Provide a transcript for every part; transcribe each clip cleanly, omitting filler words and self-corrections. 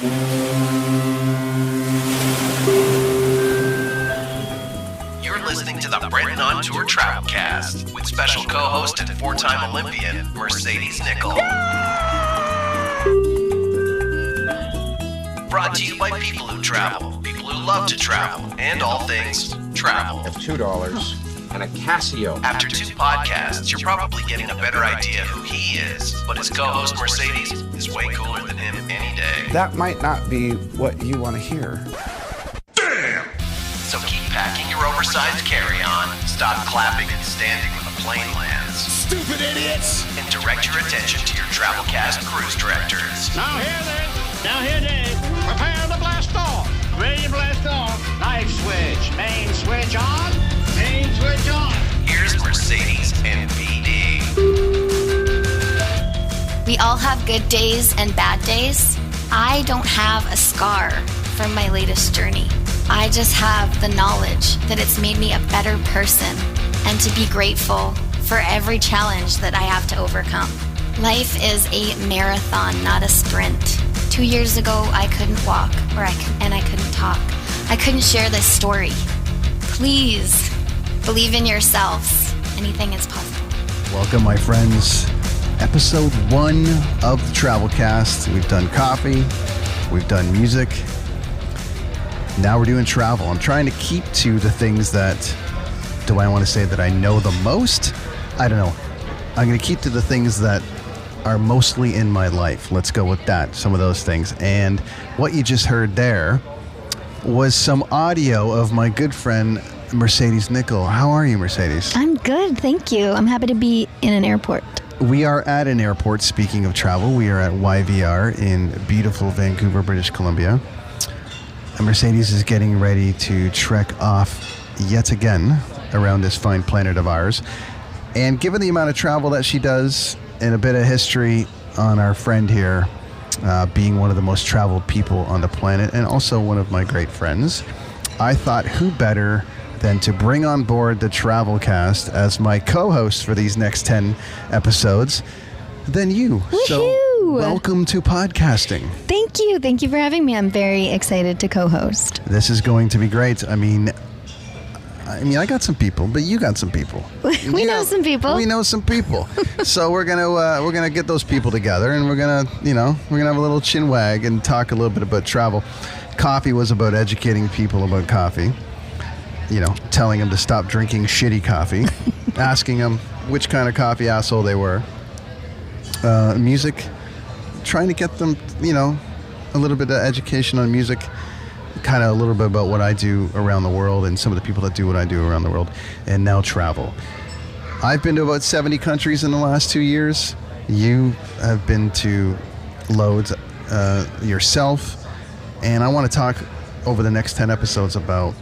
You're listening to the Brenton on Tour Travelcast with special co-host and four-time Olympian Mercedes Nicoll. Brought to you by people who travel, people who love to travel, and all things travel. At $2 and a Casio. After 2 podcasts, you're probably getting a better idea who he is, but his co-host Mercedes is way cooler than him any day. That might not be what you want to hear. Damn! So keep packing your oversized carry-on, stop clapping and standing when the plane lands. Stupid idiots! And direct your attention to your Travelcast cruise directors. Now here then, now here Dave. Prepare to blast off. Ready to blast off. Knife switch, main switch on, main switch on. Here's Mercedes and BD. We all have good days and bad days. I don't have a scar from my latest journey. I just have the knowledge that it's made me a better person and to be grateful for every challenge that I have to overcome. Life is a marathon, not a sprint. 2 years ago, I couldn't walk and I couldn't talk. I couldn't share this story. Please believe in yourselves. Anything is possible. Welcome, my friends. Episode 1 of the Travelcast. We've done coffee. We've done music. Now we're doing travel. I'm trying to keep to the things that, do I want to say that I know the most? I don't know. I'm going to keep to the things that are mostly in my life. Let's go with that. Some of those things. And what you just heard there was some audio of my good friend, Mercedes Nicoll. How are you, Mercedes? I'm good, thank you. I'm happy to be in an airport. We are at an airport, speaking of travel. We are at YVR in beautiful Vancouver, British Columbia. And Mercedes is getting ready to trek off yet again around this fine planet of ours. And given the amount of travel that she does and a bit of history on our friend here, being one of the most traveled people on the planet and also one of my great friends, I thought who better than to bring on board the Travelcast as my co-host for these next 10 episodes than you. Woohoo! So welcome to podcasting. Thank you. Thank you for having me. I'm very excited to co-host. This is going to be great. I mean, I got some people, but you got some people. We know some people. We know some people. So we're gonna get those people together, and we're gonna have a little chin wag and talk a little bit about travel. Coffee was about educating people about coffee. Telling them to stop drinking shitty coffee, asking them which kind of coffee asshole they were. Music, trying to get them, a little bit of education on music. Kind of a little bit about what I do around the world and some of the people that do what I do around the world, and now travel. I've been to about 70 countries in the last 2 years. You have been to loads yourself, and I want to talk over the next 10 episodes about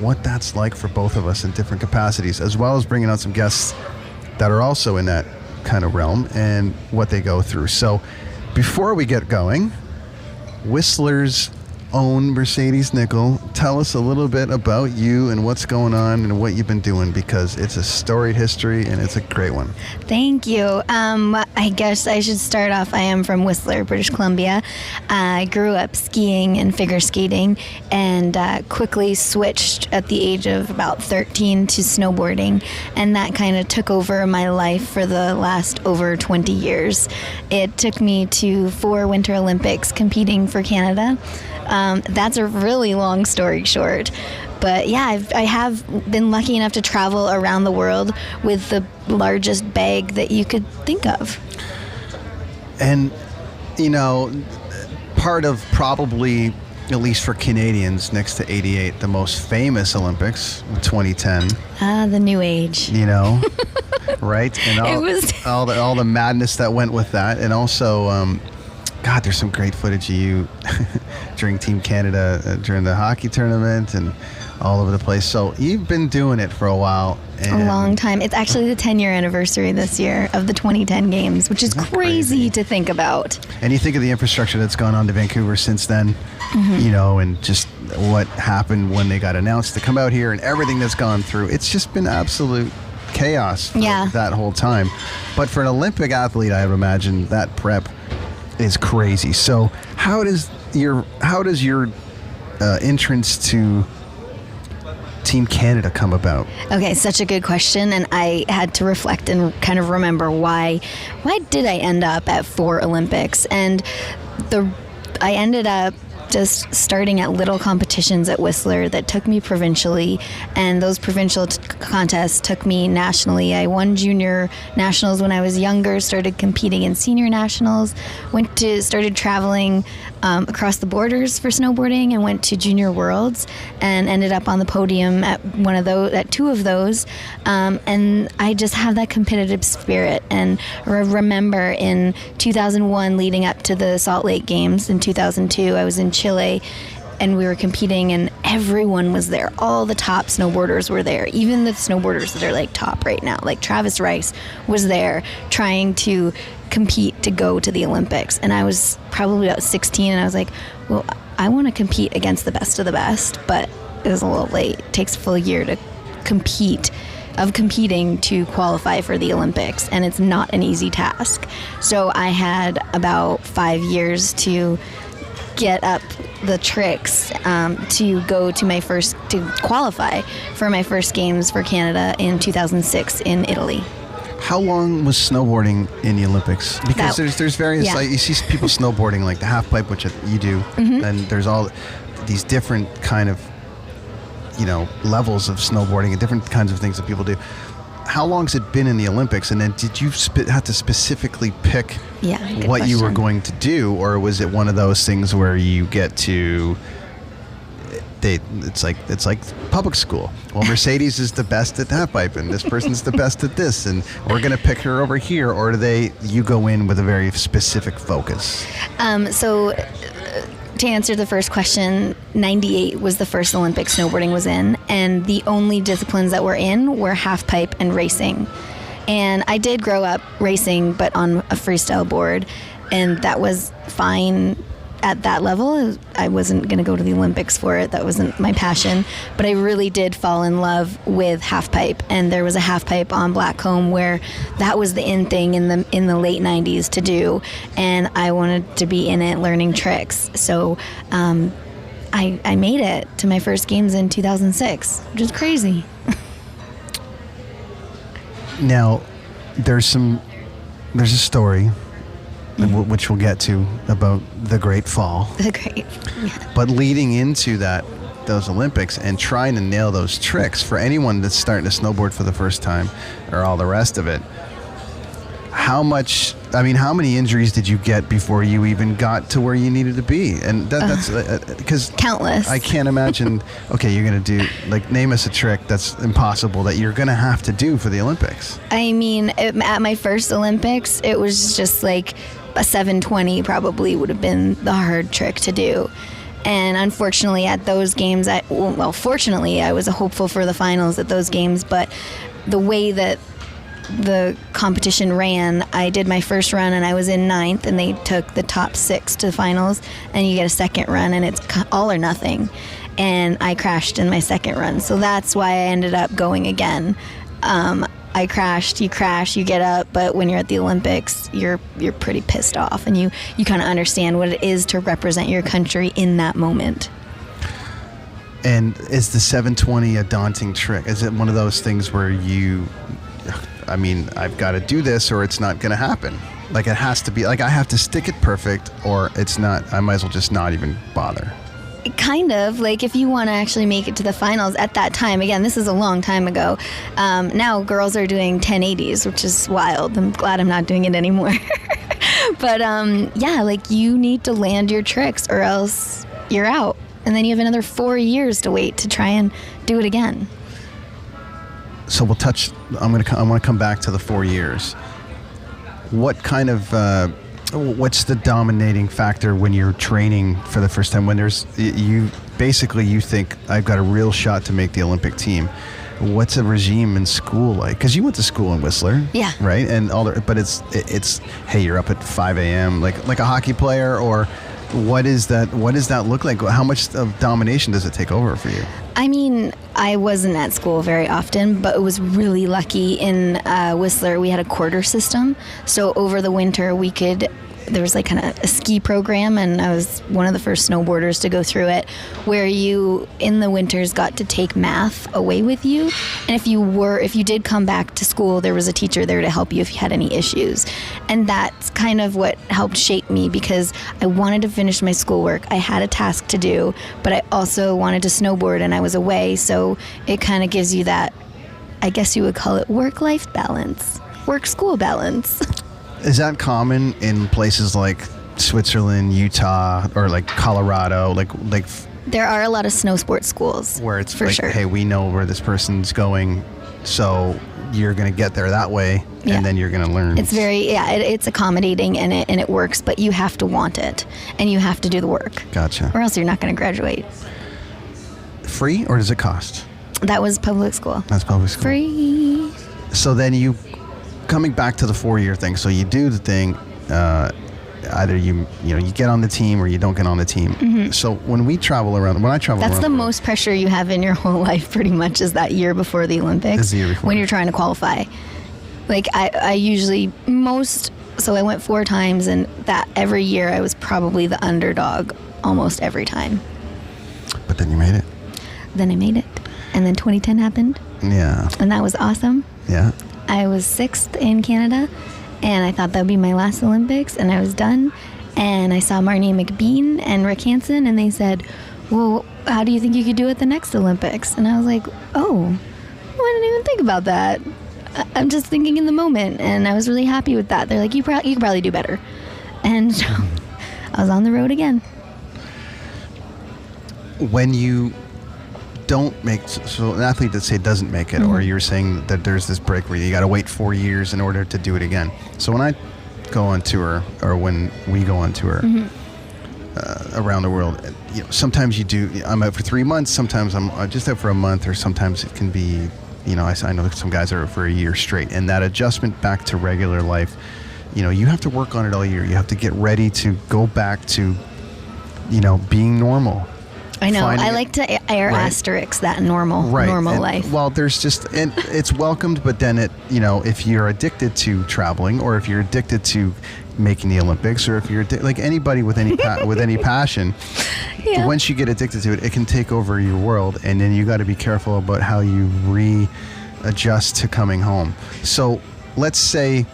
what that's like for both of us in different capacities, as well as bringing out some guests that are also in that kind of realm and what they go through. So before we get going, Whistler's own Mercedes Nicoll, tell us a little bit about you and what's going on and what you've been doing, because it's a storied history and it's a great one. Thank you. I guess I should start off. I am from Whistler, British Columbia. I grew up skiing and figure skating and quickly switched at the age of about 13 to snowboarding, and that kind of took over my life for the last over 20 years. It took me to 4 Winter Olympics competing for Canada. That's a really long story short. But yeah, I have been lucky enough to travel around the world with the largest bag that you could think of. And, part of probably, at least for Canadians, next to 88, the most famous Olympics, 2010. The new age. Right? And all the madness that went with that. And also, God, there's some great footage of you during Team Canada, during the hockey tournament and all over the place. So you've been doing it for a while. And a long time. It's actually the 10-year anniversary this year of the 2010 games, which is crazy to think about. And you think of the infrastructure that's gone on to Vancouver since then, and just what happened when they got announced to come out here and everything that's gone through. It's just been absolute chaos for that whole time. But for an Olympic athlete, I would imagine that prep is crazy. So how does how does your entrance to Team Canada come about? Okay, such a good question, and I had to reflect and kind of remember why did I end up at 4 Olympics? And I ended up just starting at little competitions at Whistler that took me provincially, and those provincial contests took me nationally. I won junior nationals when I was younger, started competing in senior nationals, started traveling across the borders for snowboarding, and went to junior worlds and ended up on the podium at at 2 of those. And I just have that competitive spirit. And remember in 2001, leading up to the Salt Lake Games in 2002, I was in Chile, and we were competing, and everyone was there. All the top snowboarders were there, even the snowboarders that are like top right now, like Travis Rice was there trying to compete to go to the Olympics. And I was probably about 16, and I was like, well, I want to compete against the best of the best, but it was a little late. It takes a full year to competing to qualify for the Olympics, and it's not an easy task. So I had about 5 years to get up the tricks to go to qualify for my first games for Canada in 2006 in Italy. How long was snowboarding in the Olympics? Because there's various, yeah. like, you see people snowboarding like the halfpipe, which you do, and there's all these different kind of, levels of snowboarding and different kinds of things that people do. How long has it been in the Olympics? And then did you have to specifically pick what you were going to do, or was it one of those things where you get to? It's like public school. Well, Mercedes is the best at halfpipe, and this person's the best at this, and we're going to pick her over here. Or you go in with a very specific focus? To answer the first question, 98 was the first Olympic snowboarding was in, and the only disciplines that were in were halfpipe and racing. And I did grow up racing, but on a freestyle board, and that was fine at that level. I wasn't going to go to the Olympics for it. That wasn't my passion. But I really did fall in love with halfpipe, and there was a halfpipe on Blackcomb where that was the in thing in the late 90s to do, and I wanted to be in it learning tricks. So I made it to my first games in 2006, which is crazy. Now, there's a story, which we'll get to, about the Great Fall. But leading into those Olympics and trying to nail those tricks for anyone that's starting to snowboard for the first time, or all the rest of it, how many injuries did you get before you even got to where you needed to be? And that's because countless. I can't imagine. Okay, you're gonna do, name us a trick that's impossible that you're gonna have to do for the Olympics. I mean, at my first Olympics, it was just like a 720 probably would have been the hard trick to do. And unfortunately at those games, fortunately I was a hopeful for the finals at those games, but the way that the competition ran, I did my first run and I was in 9th, and they took the top 6 to the finals, and you get a second run and it's all or nothing. And I crashed in my second run, so that's why I ended up going again. I crashed, you crash, you get up, but when you're at the Olympics, you're pretty pissed off, and you kind of understand what it is to represent your country in that moment. And is the 720 a daunting trick? Is it one of those things where I've got to do this or it's not going to happen? Like, it has to be, I have to stick it perfect, or it's not, I might as well just not even bother. Kind of, if you want to actually make it to the finals at that time, again, this is a long time ago. Now girls are doing 1080s, which is wild. I'm glad I'm not doing it anymore. But you need to land your tricks or else you're out. And then you have another 4 years to wait to try and do it again. So we'll touch, I want to come back to the 4 years. What kind of, what's the dominating factor when you're training for the first time? When you think, I've got a real shot to make the Olympic team. What's a regime in school like? Because you went to school in Whistler, yeah, right? And but it's hey, you're up at 5 a.m. like a hockey player, or what does that look like? How much of domination does it take over for you? I mean, I wasn't at school very often, but it was really lucky in Whistler. We had a quarter system, so over the winter we could there was like kind of a ski program, and I was one of the first snowboarders to go through it, where you in the winters got to take math away with you, and if you did come back to school, there was a teacher there to help you if you had any issues. And that's kind of what helped shape me, because I wanted to finish my schoolwork. I had a task to do, but I also wanted to snowboard, and I was away, so it kind of gives you that, I guess you would call it work-life balance, work-school balance. Is that common in places like Switzerland, Utah, or like Colorado? Like There are a lot of snow sports schools. Where it's for like, sure. Hey, we know where this person's going, so you're going to get there that way, Yeah. and then you're going to learn. It's very, it's accommodating, and it works, but you have to want it, and you have to do the work. Gotcha. Or else you're not going to graduate. Free, or does it cost? That was public school. That's public school. Free. So then coming back to the 4-year thing, so you do the thing, either you get on the team or you don't get on the team. Mm-hmm. So when I travel around, That's the most pressure you have in your whole life, pretty much, is that year before the Olympics. Is the year before. When you're trying to qualify. Like I usually so I went 4 times, and that every year I was probably the underdog almost every time. But then you made it. Then I made it. And then 2010 happened. Yeah. And that was awesome. Yeah. I was 6th in Canada, and I thought that would be my last Olympics, and I was done. And I saw Marnie McBean and Rick Hansen, and they said, well, how do you think you could do at the next Olympics? And I was like, oh, I didn't even think about that. I'm just thinking in the moment, and I was really happy with that. They're like, you could probably do better. And so I was on the road again. When you don't make, so an athlete that say doesn't make it, or you're saying that there's this break where you got to wait 4 years in order to do it again. So when I go on tour, or when we go on tour around the world, sometimes I'm out for 3 months, sometimes I'm just out for a month, or sometimes it can be, I know some guys are out for a year straight, and that adjustment back to regular life, you have to work on it all year. You have to get ready to go back to, being normal. I know. I like to air asterisk that normal life. Well, there's just, and it's welcomed, but then if you're addicted to traveling, or if you're addicted to making the Olympics, or if you're like anybody with any with any passion, once you get addicted to it, it can take over your world, and then you got to be careful about how you readjust to coming home. So let's say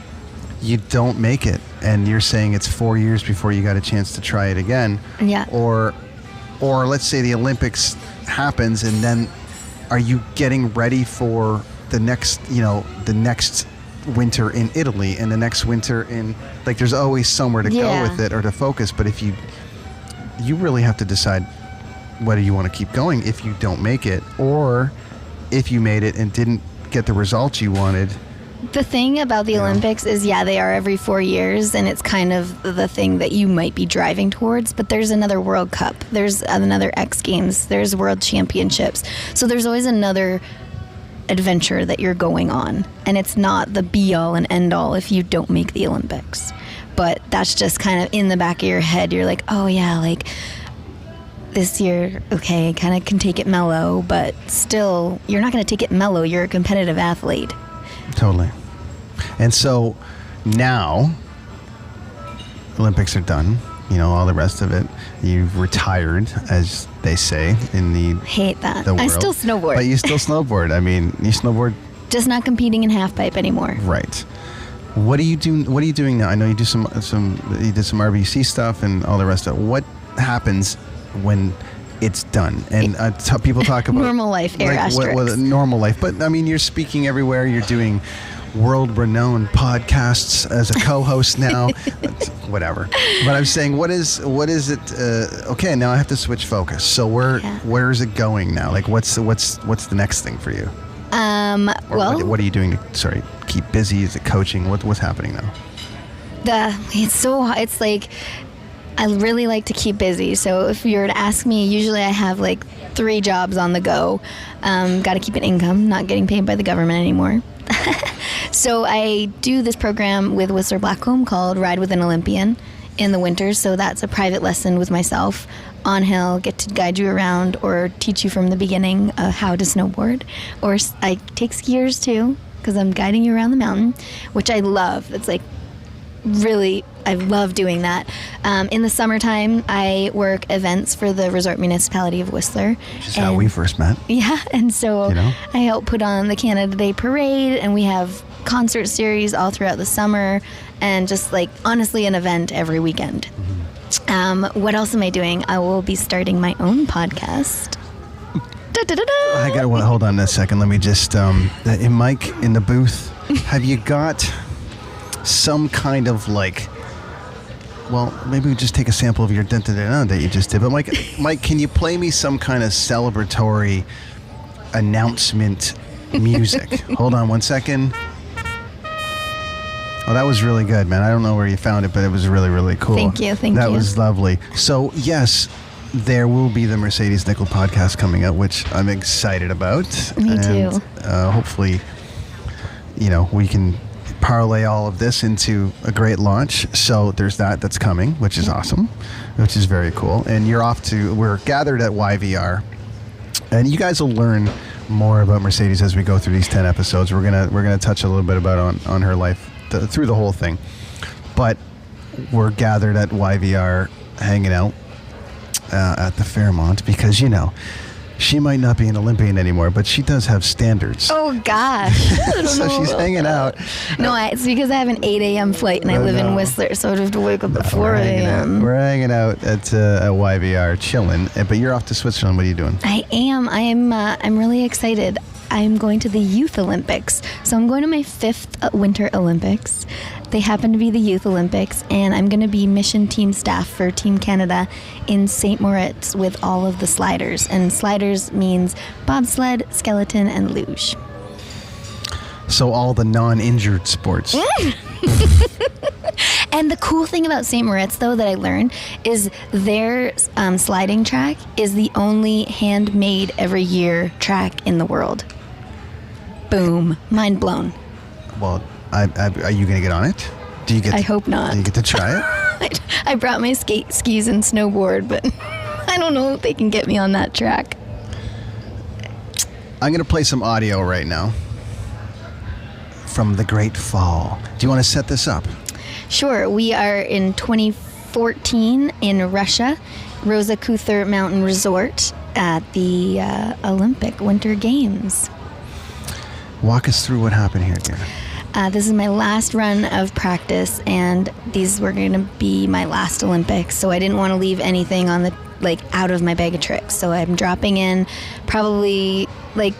you don't make it, and you're saying it's 4 years before you got a chance to try it again. Yeah. Or let's say the Olympics happens, and then are you getting ready for the next winter in Italy, and the next winter in, like, there's always somewhere to go with it, or to focus. But if you really have to decide whether you want to keep going if you don't make it, or if you made it and didn't get the results you wanted. The thing about the Olympics is, they are every 4 years, and it's kind of the thing that you might be driving towards. But there's another World Cup, there's another X Games, there's World Championships. So there's always another adventure that you're going on, and it's not the be-all and end-all if you don't make the Olympics. But that's just kind of in the back of your head. You're like, oh yeah, like this year, okay, kind of can take it mellow, but still, you're not going to take it mellow. You're a competitive athlete. Totally. And so now, Olympics are done, all the rest of it. You've retired, as they say, in the hate that. the world. I still snowboard. But you still snowboard. I mean, you snowboard. Just not competing in halfpipe anymore. Right. What are you doing now? I know you do some RBC stuff and all the rest of it. What happens when it's done? And people talk about normal life, air asterisks. Normal life. But I mean, you're speaking everywhere. You're doing world-renowned podcasts as a co-host now. Whatever. But I'm saying, what is it? Okay, now I have to switch focus. So where is it going now? Like, what's the next thing for you? What are you doing to keep busy? Is it coaching? What's happening now? It's like, I really like to keep busy. So if you were to ask me, usually I have like 3 jobs on the go. Got to keep an income, not getting paid by the government anymore. So I do this program with Whistler Blackcomb called Ride with an Olympian in the winters. So that's a private lesson with myself on hill, get to guide you around or teach you from the beginning how to snowboard. Or I take skiers too, because I'm guiding you around the mountain, which I love. It's like I love doing that. In the summertime, I work events for the Resort Municipality of Whistler. Which is how we first met. Yeah, and so You know? I help put on the Canada Day Parade, and we have concert series all throughout the summer, and just like honestly an event every weekend. What else am I doing? I will be starting my own podcast. I got to hold on a second. Let me just, Mike in the booth, have you got some kind of like, well, maybe we just take a sample of your da-da-da-da that you just did. But Mike, can you play me some kind of celebratory announcement music? Hold on one second. Oh, that was really good, man. I don't know where you found it, but it was really, really cool. Thank you. That was lovely. So, yes, there will be the Mercedes Nicoll podcast coming out, which I'm excited about. Me too. Hopefully, we can parlay all of this into a great launch. So there's that's coming, which is awesome, which is very cool. And we're gathered at YVR, and you guys will learn more about Mercedes as we go through these 10 episodes. We're gonna touch a little bit about on her life through the whole thing, but we're gathered at YVR hanging out at the Fairmont because she might not be an Olympian anymore, but she does have standards. Oh gosh. I don't So know she's about hanging that. out. No, it's because I have an 8 a.m. flight and I live in Whistler, so I'd have to wake up at 4 a.m. We're hanging out at YVR chilling, but you're off to Switzerland. What are you doing? I am. I'm really excited. I'm going to the Youth Olympics. So I'm going to my 5th Winter Olympics. They happen to be the Youth Olympics, and I'm going to be mission team staff for Team Canada in St. Moritz with all of the sliders. And sliders means bobsled, skeleton, and luge. So all the non-injured sports. And the cool thing about St. Moritz, though, that I learned is their sliding track is the only handmade every year track in the world. Boom. Mind blown. Well, are you going to get on it? I hope not. Do you get to try it? I brought my skis and snowboard, but I don't know if they can get me on that track. I'm going to play some audio right now from the Great Fall. Do you want to set this up? Sure. We are in 2014 in Russia, Rosa Kuthar Mountain Resort at the Olympic Winter Games. Walk us through what happened here, dear. This is my last run of practice, and these were going to be my last Olympics, so I didn't want to leave anything on the out of my bag of tricks. So I'm dropping in probably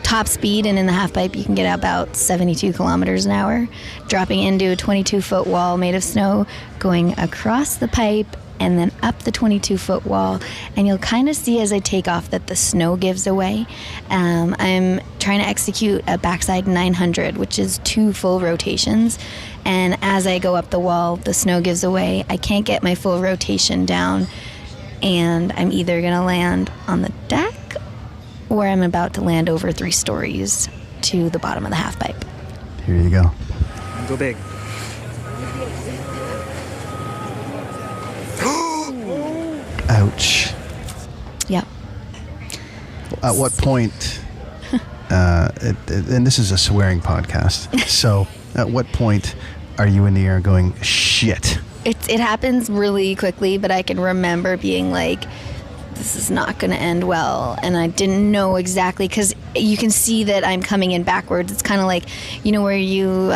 top speed, and in the halfpipe you can get about 72 kilometers an hour. Dropping into a 22-foot wall made of snow, going across the pipe and then up the 22-foot wall, and you'll kind of see as I take off that the snow gives away. I'm trying to execute a backside 900, which is 2 full rotations, and as I go up the wall, the snow gives away. I can't get my full rotation down, and I'm either going to land on the deck or I'm about to land over 3 stories to the bottom of the halfpipe. Here you go. Go big. Ouch. Yep. At what point, and this is a swearing podcast, so at what point are you in the air going, shit? It happens really quickly, but I can remember being like, this is not going to end well. And I didn't know exactly, because you can see that I'm coming in backwards. It's kind of like, where you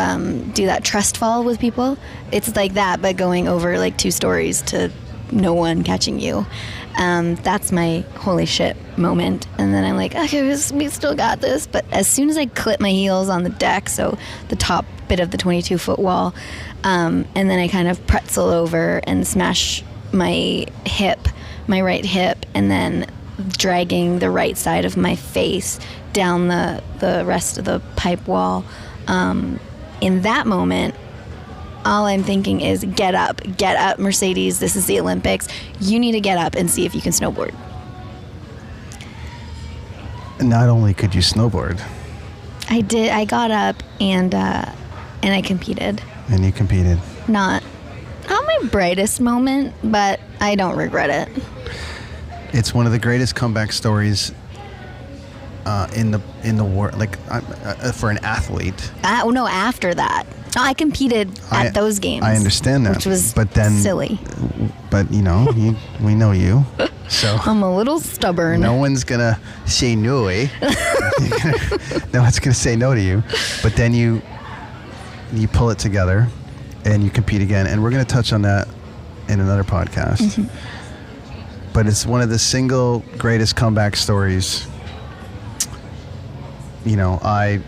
do that trust fall with people. It's like that, but going over 2 stories to no one catching you. That's my holy shit moment. And then I'm like, okay, we still got this. But as soon as I clip my heels on the deck, so the top bit of the 22-foot wall, and then I kind of pretzel over and smash my right hip, and then dragging the right side of my face down the rest of the pipe wall. In that moment, all I'm thinking is, get up, Mercedes, this is the Olympics. You need to get up and see if you can snowboard. Not only could you snowboard. I did. I got up and I competed. And you competed. Not my brightest moment, but I don't regret it. It's one of the greatest comeback stories in the world, for an athlete. No, after that. I competed at those games. I understand that. Which was silly. But, we know you. So I'm a little stubborn. No one's going to say no, eh? No one's going to say no to you. But then you pull it together and you compete again. And we're going to touch on that in another podcast. Mm-hmm. But it's one of the single greatest comeback stories, I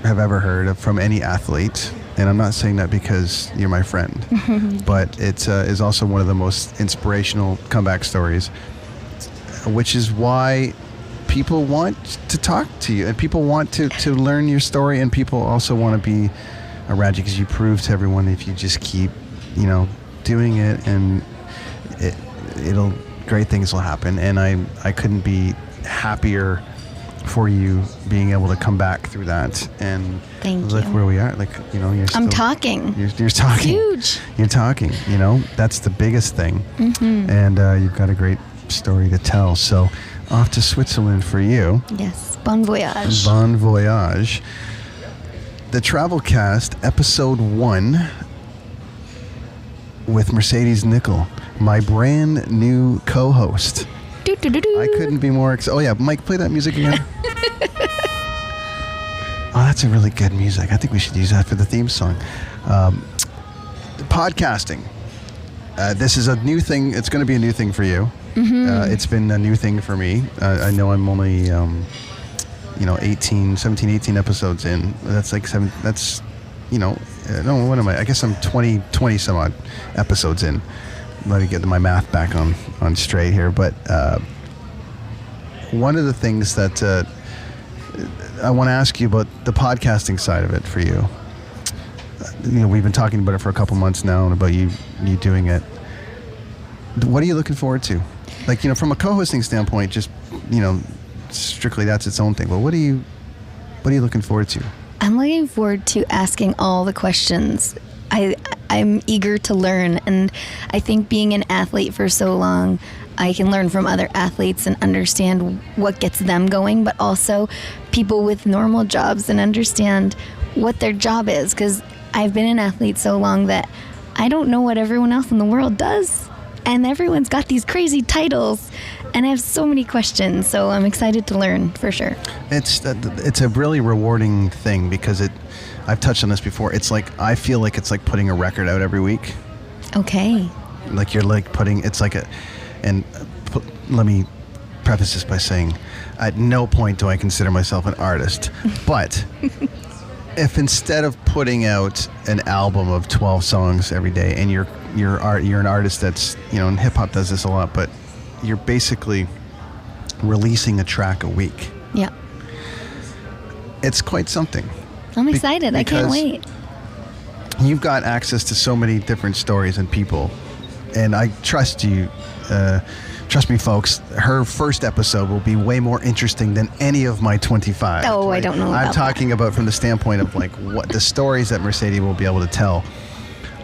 have ever heard of from any athlete. And I'm not saying that because you're my friend, but it is also one of the most inspirational comeback stories, which is why people want to talk to you and people want to learn your story, and people also want to be around you because you prove to everyone if you just keep, doing it, and great things will happen. And I couldn't be happier for you being able to come back through that and look where we are. I'm talking. You're talking. Huge. You're talking. That's the biggest thing. Mm-hmm. And you've got a great story to tell. So off to Switzerland for you. Yes. Bon voyage. Bon voyage. The Travelcast, episode 1, with Mercedes Nicoll, my brand new co-host. I couldn't be more excited. Oh, yeah. Mike, play that music again. Oh, that's a really good music. I think we should use that for the theme song. Podcasting. This is a new thing. It's going to be a new thing for you. Mm-hmm. It's been a new thing for me. I know I'm only, 17, 18 episodes in. That's like 7. That's, no, what am I? I guess I'm 20 some odd episodes in. Let me get my math back on straight here. But one of the things that I want to ask you about the podcasting side of it for you. We've been talking about it for a couple months now and about you doing it. What are you looking forward to? From a co-hosting standpoint, just, strictly that's its own thing. But what are you looking forward to? I'm looking forward to asking all the questions. I'm eager to learn, and I think being an athlete for so long, I can learn from other athletes and understand what gets them going, but also people with normal jobs and understand what their job is, because I've been an athlete so long that I don't know what everyone else in the world does, and everyone's got these crazy titles, and I have so many questions, so I'm excited to learn for sure. It's a really rewarding thing because I've touched on this before. I feel like it's like putting a record out every week. Okay. Let me preface this by saying, at no point do I consider myself an artist, but if instead of putting out an album of 12 songs every day, and you're an artist that's, and hip hop does this a lot, but you're basically releasing a track a week. Yeah. It's quite something. I'm excited. I can't wait. You've got access to so many different stories and people, and I trust you. Trust me, folks, her first episode will be way more interesting than any of my 25. Oh, right? I don't know about I'm talking about from the standpoint of what the stories that Mercedes will be able to tell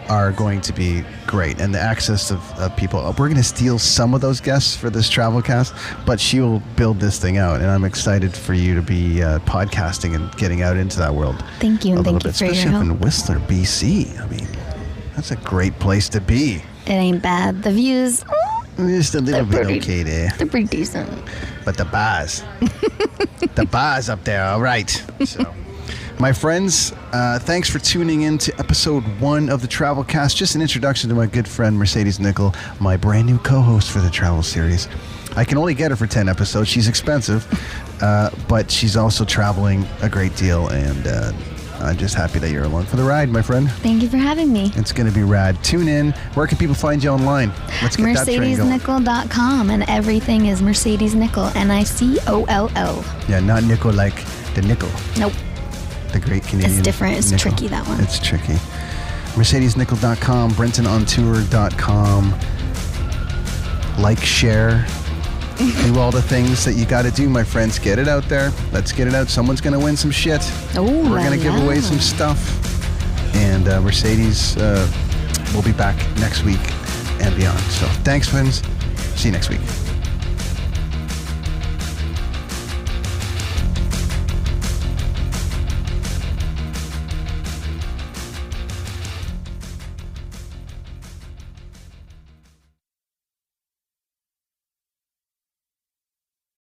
are going to be great, and the access of people. We're going to steal some of those guests for this Travelcast, but she will build this thing out, and I'm excited for you to be podcasting and getting out into that world. Thank you, and thank you for your help. Especially up in Whistler, BC. I mean, that's a great place to be. It ain't bad. The views... Just a little bit okay there. They're pretty decent. But the bars. The bars up there, all right. So, my friends, thanks for tuning in to episode 1 of the Travelcast. Just an introduction to my good friend Mercedes Nicoll, my brand new co-host for the travel series. I can only get her for 10 episodes. She's expensive, but she's also traveling a great deal, and I'm just happy that you're along for the ride, my friend. Thank you for having me. It's going to be rad. Tune in. Where can people find you online? Let's get that train going. MercedesNicoll.com, and everything is Mercedes Nicoll, Nicoll. Yeah, not Nicoll like the nickel. Nope. The great Canadian. It's different. It's Nicoll. Tricky, that one. It's tricky. MercedesNicoll.com, BrentonOnTour.com. Like, share. Do all the things that you got to do, my friends. Get it out there. Let's get it out. Someone's going to win some shit. Oh, we're going to give away some stuff. And Mercedes will be back next week and beyond. So thanks, friends. See you next week.